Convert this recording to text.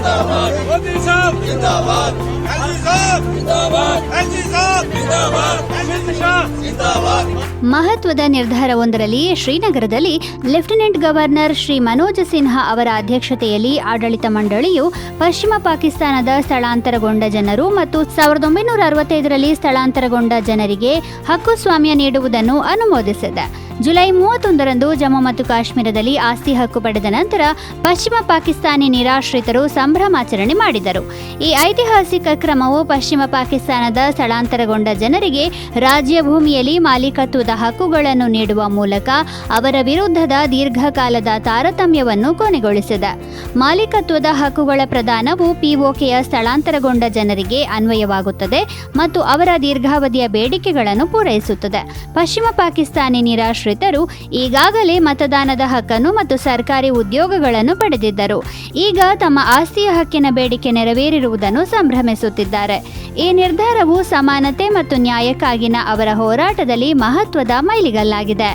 मोदी साहब जिंदाबाद, एलजी साहब जिंदाबाद, एलजी साहब जिंदाबाद, अमित शाह जिंदाबाद. ಮಹತ್ವದ ನಿರ್ಧಾರವೊಂದರಲ್ಲಿ ಶ್ರೀನಗರದಲ್ಲಿ ಲೆಫ್ಟಿನೆಂಟ್ ಗವರ್ನರ್ ಶ್ರೀ ಮನೋಜ್ ಸಿನ್ಹಾ ಅವರ ಅಧ್ಯಕ್ಷತೆಯಲ್ಲಿ ಆಡಳಿತ ಮಂಡಳಿಯು ಪಶ್ಚಿಮ ಪಾಕಿಸ್ತಾನದ ಸ್ಥಳಾಂತರಗೊಂಡ ಜನರು ಮತ್ತು 1965ರಲ್ಲಿ ಸ್ಥಳಾಂತರಗೊಂಡ ಜನರಿಗೆ ಹಕ್ಕುಸ್ವಾಮ್ಯ ನೀಡುವುದನ್ನು ಅನುಮೋದಿಸಿದೆ. ಜುಲೈ 31ರಂದು ಜಮ್ಮು ಮತ್ತು ಕಾಶ್ಮೀರದಲ್ಲಿ ಆಸ್ತಿ ಹಕ್ಕು ಪಡೆದ ನಂತರ ಪಶ್ಚಿಮ ಪಾಕಿಸ್ತಾನಿ ನಿರಾಶ್ರಿತರು ಸಂಭ್ರಮಾಚರಣೆ ಮಾಡಿದರು. ಈ ಐತಿಹಾಸಿಕ ಕ್ರಮವು ಪಶ್ಚಿಮ ಪಾಕಿಸ್ತಾನದ ಸ್ಥಳಾಂತರಗೊಂಡ ಜನರಿಗೆ ರಾಜ್ಯ ಭೂಮಿಯಲ್ಲಿ ಮಾಲೀಕತ್ವದ ಹಕ್ಕುಗಳನ್ನು ನೀಡುವ ಮೂಲಕ ಅವರ ವಿರುದ್ಧದ ದೀರ್ಘಕಾಲದ ತಾರತಮ್ಯವನ್ನು ಕೊನೆಗೊಳಿಸಿದೆ. ಮಾಲೀಕತ್ವದ ಹಕ್ಕುಗಳ ಪ್ರದಾನವು ಪಿಒಕೆಯ ಸ್ಥಳಾಂತರಗೊಂಡ ಜನರಿಗೆ ಅನ್ವಯವಾಗುತ್ತದೆ ಮತ್ತು ಅವರ ದೀರ್ಘಾವಧಿಯ ಬೇಡಿಕೆಗಳನ್ನು ಪೂರೈಸುತ್ತದೆ. ಪಶ್ಚಿಮ ಪಾಕಿಸ್ತಾನಿ ನಿರಾಶ್ರಿತರು ಈಗಾಗಲೇ ಮತದಾನದ ಹಕ್ಕನ್ನು ಮತ್ತು ಸರ್ಕಾರಿ ಉದ್ಯೋಗಗಳನ್ನು ಪಡೆದಿದ್ದರು. ಈಗ ತಮ್ಮ ಆಸ್ತಿಯ ಹಕ್ಕಿನ ಬೇಡಿಕೆ ನೆರವೇರಿರುವುದನ್ನು ಸಂಭ್ರಮಿಸುತ್ತಿದ್ದಾರೆ. ಈ ನಿರ್ಧಾರವು ಸಮಾನತೆ ಮತ್ತು ನ್ಯಾಯಕ್ಕಾಗಿನ ಅವರ ಹೋರಾಟದಲ್ಲಿ ಮಹತ್ವದ ಮೈಲಿಗಲ್ಲಾಗಿದೆ.